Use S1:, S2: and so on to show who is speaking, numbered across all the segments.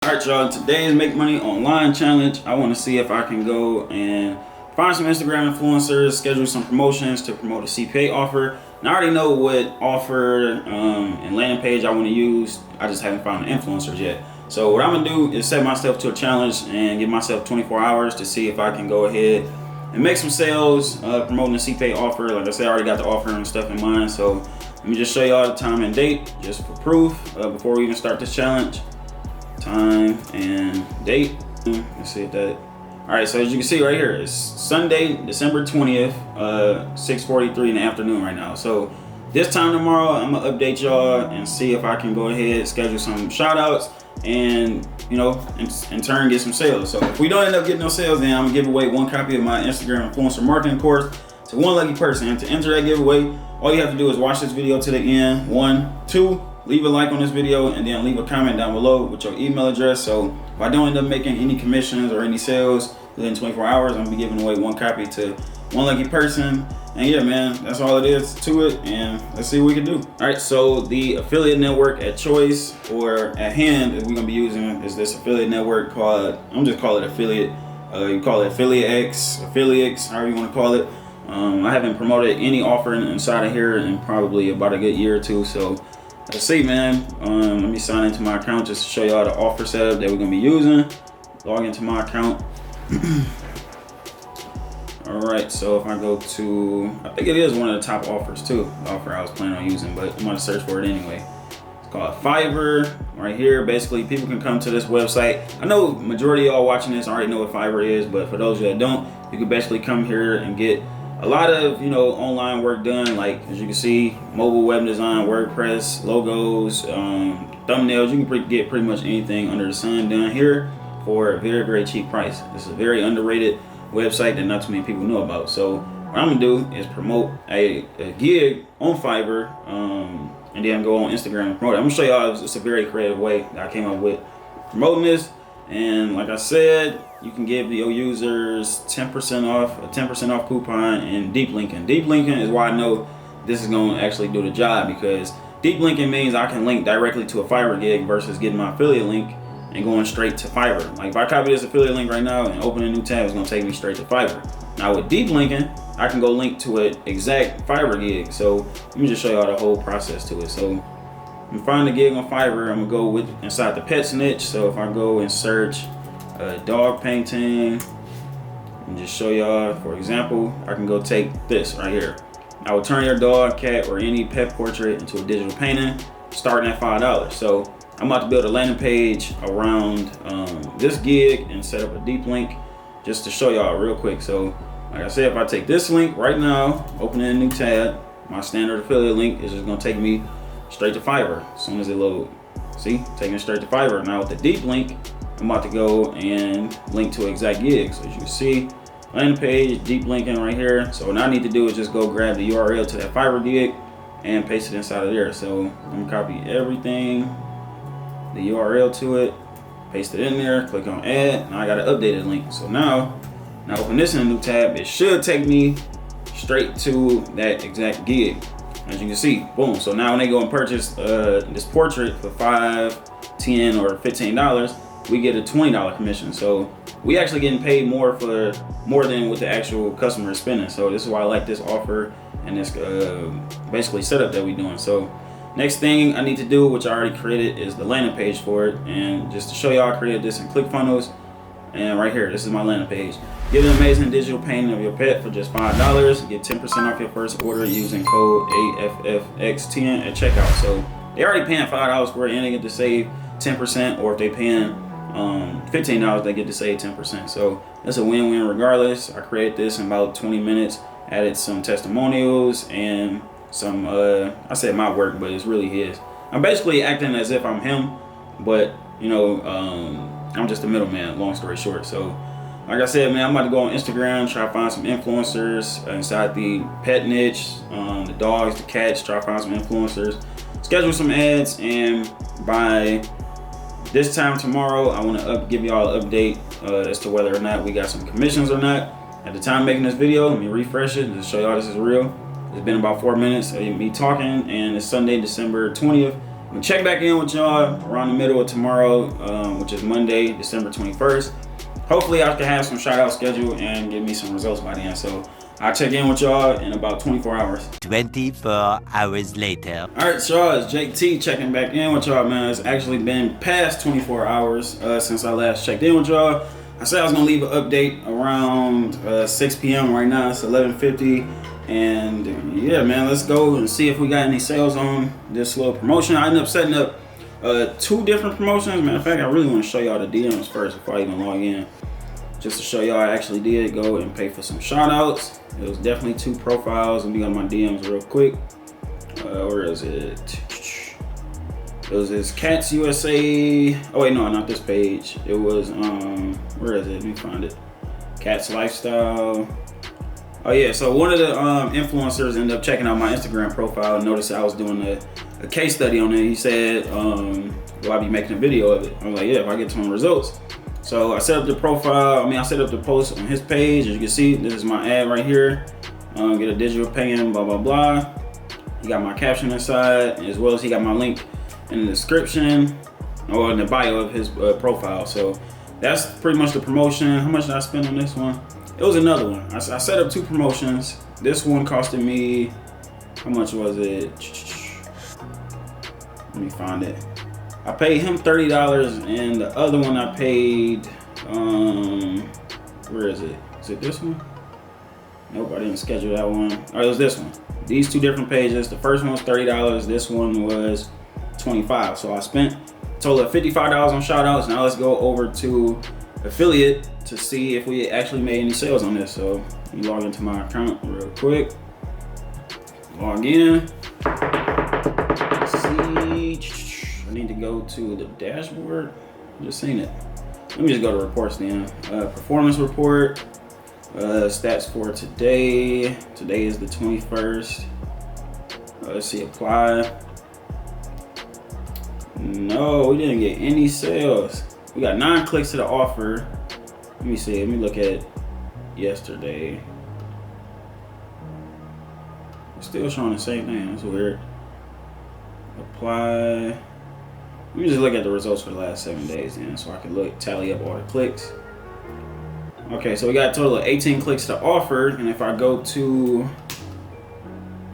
S1: Alright y'all, today's Make Money Online Challenge. I want to see if I can go and find some Instagram influencers, schedule some promotions to promote a CPA offer. And I already know what offer and landing page I want to use. I just haven't found the influencers yet. So what I'm going to do is set myself to a challenge and give myself 24 hours to see if I can go ahead and make some sales promoting a CPA offer. Like I said, I already got the offer and stuff in mind. So let me just show y'all the time and date just for proof before we even start this challenge. Time and date. Let's see if that. All right, so as you can see right here, it's Sunday, December 20th, 6:43 in the afternoon right now. So this time tomorrow, I'm gonna update y'all and see if I can go ahead, schedule some shout outs, and in turn get some sales. So if we don't end up getting no sales, then I'm gonna give away one copy of my Instagram influencer marketing course to one lucky person. And to enter that giveaway, all you have to do is watch this video to the end. 1, 2. Leave a like on this video and then leave a comment down below with your email address. So if I don't end up making any commissions or any sales within 24 hours, I'm gonna be giving away one copy to one lucky person. And yeah, man, that's all it is to it. And let's see what we can do. All right, so the affiliate network at choice or at hand that we're gonna be using is this affiliate network called, I'm just call it affiliate. You call it affiliate X, affiliates, however you want to call it. I haven't promoted any offer inside of here in probably about a good year or two. So let's see, man. Let me sign into my account just to show y'all the offer setup that we're gonna be using. Log into my account. All right, so if I go to, I think it is one of the top offers too, the offer I was planning on using, but I'm gonna search for it anyway. It's called Fiverr right here. Basically, people can come to this website. I know majority of y'all watching this already know what Fiverr is, but for those of you that don't, you can basically come here and get a lot of online work done, like as you can see, mobile web design, WordPress, logos, thumbnails. You can get pretty much anything under the sun done here for a very, very cheap price. This is a very underrated website that not too many people know about. So what I'm gonna do is promote a gig on Fiverr, and then go on Instagram and promote it. I'm gonna show y'all it's a very creative way that I came up with promoting this. And like I said, you can give your users 10% off, a 10% off coupon, and deep linking. Deep linking is why I know this is going to actually do the job, because deep linking means I can link directly to a Fiverr gig versus getting my affiliate link and going straight to Fiverr. Like if I copy this affiliate link right now and open a new tab, it's going to take me straight to Fiverr. Now with deep linking, I can go link to an exact Fiverr gig. So let me just show y'all the whole process to it. So I'm gonna find the gig on Fiverr. I'm gonna go with inside the pets niche. So if I go and search dog painting and just show y'all, for example, I can go take this right here. I will turn your dog, cat, or any pet portrait into a digital painting, starting at $5. So I'm about to build a landing page around this gig and set up a deep link just to show y'all real quick. So like I said, if I take this link right now, open in a new tab, my standard affiliate link is just gonna take me straight to Fiverr as soon as it loads. See, taking it straight to Fiverr. Now with the deep link, I'm about to go and link to exact gigs. So as you can see, landing page, deep linking right here. So what I need to do is just go grab the URL to that Fiverr gig and paste it inside of there. So I'm gonna copy everything, the URL to it, paste it in there, click on add. Now I got an updated link. So now open this in a new tab. It should take me straight to that exact gig. As you can see, boom. So now when they go and purchase this portrait for $5, $10, or $15, we get a $20 commission. So we actually getting paid more than what the actual customer is spending. So this is why I like this offer and this basically setup that we're doing. So next thing I need to do, which I already created, is the landing page for it. And just to show y'all, I created this in ClickFunnels. And right here, this is my landing page. Get an amazing digital painting of your pet for just $5. Get 10% off your first order using code AFFX10 at checkout. So they already paying $5 for it, and they get to save 10%. Or if they paying $15, they get to save 10%. So that's a win-win regardless. I created this in about 20 minutes. Added some testimonials and some I said my work, but it's really his. I'm basically acting as if I'm him, but I'm just a middleman, long story short. So like I said, man, I'm about to go on Instagram, try to find some influencers inside the pet niche, the dogs, the cats, try to find some influencers, schedule some ads, and by this time tomorrow, I want to give y'all an update as to whether or not we got some commissions or not. At the time making this video, let me refresh it and show y'all this is real. It's been about 4 minutes of me talking, and it's Sunday, December 20th gonna check back in with y'all around the middle of tomorrow, which is Monday, December 21st. Hopefully I can have some shout out scheduled and give me some results by then. So I'll check in with y'all in about 24 hours.
S2: 24 hours later.
S1: All right, y'all, it's Jake T checking back in with y'all, man. It's actually been past 24 hours since I last checked in with y'all. I said I was gonna leave an update around 6 p.m. right now. It's 11:50. And yeah, man, let's go and see if we got any sales on this little promotion. I ended up setting up 2 different promotions. Matter of fact, I really want to show y'all the DMs first before I even log in. Just to show y'all I actually did go and pay for some shout outs. It was definitely 2 profiles. Let me go to my DMs real quick. Where is it? It was this Cats USA. Oh wait, no, not this page. It was, where is it? Let me find it. Cats Lifestyle. Oh yeah, so one of the influencers ended up checking out my Instagram profile and noticed I was doing a case study on it. He said, will I be making a video of it? I was like, yeah, if I get some results. So I set up the profile, I set up the post on his page. As you can see, this is my ad right here. Get a digital pay-in, blah, blah, blah. He got my caption inside, as well as he got my link in the description or in the bio of his profile. So that's pretty much the promotion. How much did I spend on this one? It was another one. I set up 2 promotions. This one costed me, how much was it? Let me find it. I paid him $30 and the other one I paid, where is it? Is it this one? Nope, I didn't schedule that one. Oh, it was this one. These 2 different pages. The first one was $30. This one was $25. So I spent a total of $55 on shout outs. Now let's go over to affiliate to see if we actually made any sales on this. So let me log into my account real quick. Log in. Let's see. I need to go to the dashboard. I just seen it. Let me just go to reports then. Performance report. Stats for today. Today is the 21st. Let's see, apply. No, we didn't get any sales. We got 9 clicks to the offer. Let me see, let me look at yesterday. It's still showing the same thing, that's weird. Apply. Let me just look at the results for the last 7 days then, so I can tally up all the clicks. Okay, so we got a total of 18 clicks to offer, and if I go to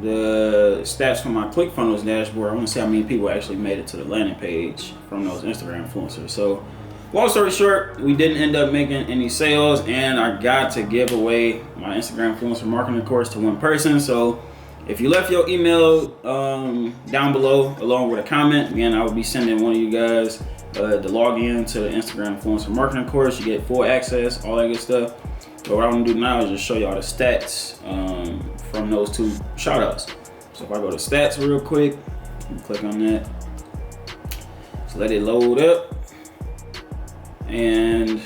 S1: the stats from my ClickFunnels dashboard, I want to see how many people actually made it to the landing page from those Instagram influencers. So, long story short, we didn't end up making any sales, and I got to give away my Instagram influencer marketing course to one person. So, if you left your email down below along with a comment, again, I will be sending one of you guys the login to the Instagram influencer marketing course. You get full access, all that good stuff. So what I'm gonna do now is just show y'all the stats from those 2 shout outs. So if I go to stats real quick, and click on that, so let it load up. And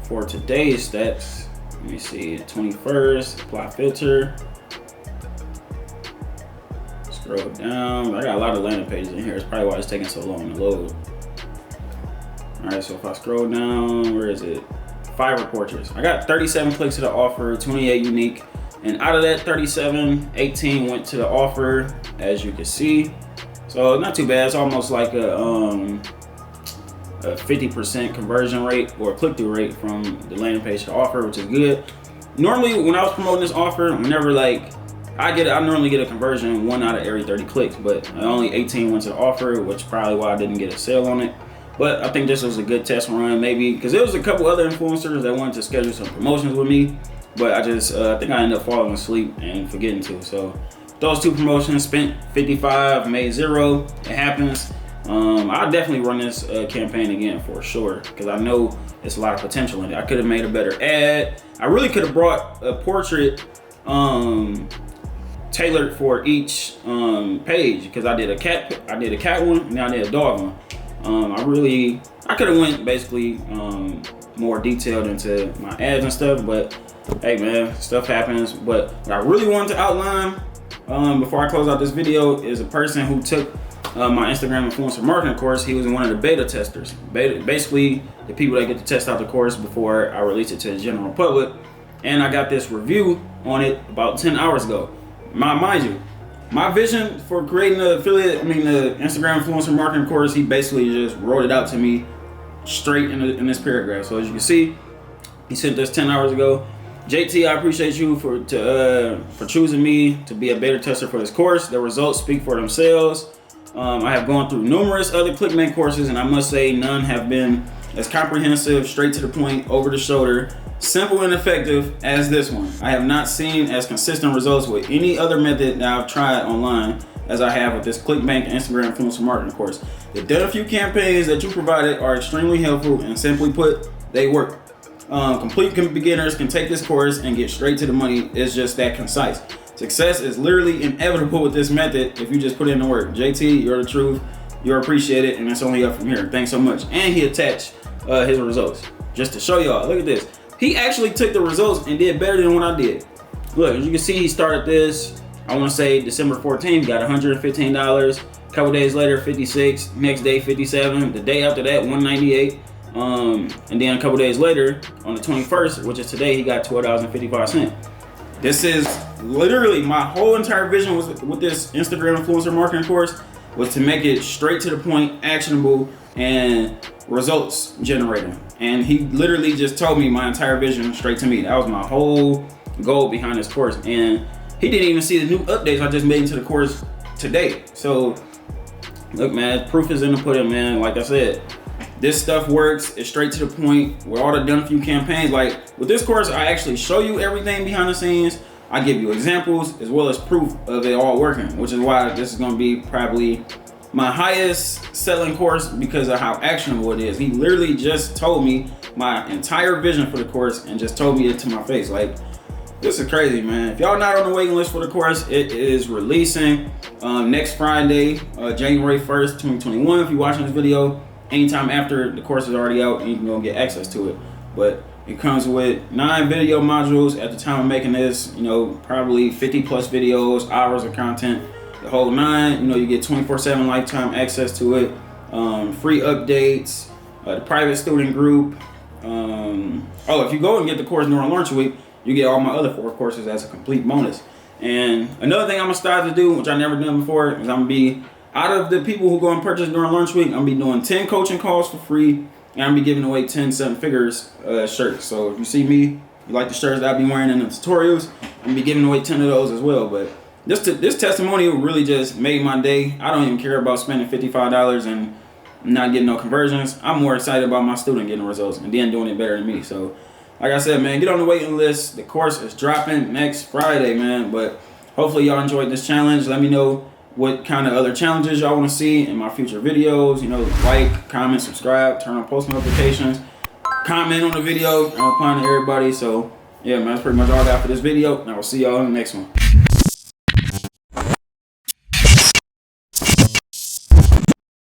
S1: for today's stats, let me see, the 21st, apply filter. Scroll down. I got a lot of landing pages in here. It's probably why it's taking so long to load. All right, so if I scroll down, where is it? Fiverr portraits. I got 37 clicks to the offer, 28 unique. And out of that 37, 18 went to the offer, as you can see. So not too bad. It's almost like a 50% conversion rate or click-through rate from the landing page to the offer, which is good. Normally, when I was promoting this offer, whenever I normally get a conversion 1 out of every 30 clicks, but only 18 went to the offer, which is probably why I didn't get a sale on it. But I think this was a good test run, maybe, because there was a couple other influencers that wanted to schedule some promotions with me, but I think I ended up falling asleep and forgetting to. So those 2 promotions, spent 55, made 0. It happens. I'll definitely run this campaign again for sure, because I know it's a lot of potential in it. I could have made a better ad. I really could have brought a portrait tailored for each page, because I did a cat one, and now I did a dog one. I could have went basically more detailed into my ads and stuff, but hey man, stuff happens. But what I really wanted to outline before I close out this video is a person who took my Instagram influencer marketing course. He was one of the beta testers, basically the people that get to test out the course before I release it to the general public. And I got this review on it about 10 hours ago. Mind you, my vision for creating the the Instagram influencer marketing course, he basically just wrote it out to me straight in this paragraph. So as you can see, he sent this 10 hours ago. JT, I appreciate you for choosing me to be a beta tester for this course. The results speak for themselves. I have gone through numerous other ClickBank courses, and I must say none have been as comprehensive, straight to the point, over the shoulder, simple and effective as this one. I have not seen as consistent results with any other method that I've tried online as I have with this ClickBank Instagram influencer marketing course. The done a few campaigns that you provided are extremely helpful, and simply put, they work. Complete beginners can take this course and get straight to the money. It's just that concise. Success is literally inevitable with this method if you just put in the work. JT, you're the truth. You're appreciated, and it's only up from here. Thanks so much. And he attached his results just to show y'all. Look at this. He actually took the results and did better than what I did. Look, as you can see, he started this, I want to say December 14th, got $115. A couple days later, 56. Next day, 57. The day after that, 198. And then a couple days later, on the 21st, which is today, he got $12.55. This is literally my whole entire vision with this Instagram influencer marketing course was to make it straight to the point, actionable, and results generating. And he literally just told me my entire vision straight to me. That was my whole goal behind this course. And he didn't even see the new updates I just made into the course today. So look, man, proof is in the pudding, man. Like I said, this stuff works. It's straight to the point. With all the done few campaigns, like with this course, I actually show you everything behind the scenes. I give you examples as well as proof of it all working, which is why this is going to be probably my highest selling course because of how actionable it is. He literally just told me my entire vision for the course and just told me it to my face. Like, this is crazy, man. If y'all not on the waiting list for the course, it is releasing next Friday, January 1st, 2021. If you're watching this video, anytime after the course is already out, and you can go get access to it. But it comes with 9 video modules at the time of making this, probably 50 plus videos, hours of content, the whole 9. You get 24/7 lifetime access to it, free updates, the private student group. If you go and get the course during launch week, you get all my other 4 courses as a complete bonus. And another thing I'm gonna start to do, which I never done before, is I'm gonna be, out of the people who go and purchase during launch week, I'm gonna be doing 10 coaching calls for free, and I'm gonna be giving away 10 7 figures shirts. So if you see me, you like the shirts that I'll be wearing in the tutorials, I'm gonna be giving away 10 of those as well. But this testimonial really just made my day. I don't even care about spending $55 and not getting no conversions. I'm more excited about my student getting results and then doing it better than me. So like I said, man, get on the waiting list. The course is dropping next Friday, man. But hopefully y'all enjoyed this challenge. Let me know what kind of other challenges y'all want to see in my future videos. Like, comment, subscribe, turn on post notifications, comment on the video. I'm applying to everybody. So yeah, man, that's pretty much all I got for this video, and I will see y'all in the next one.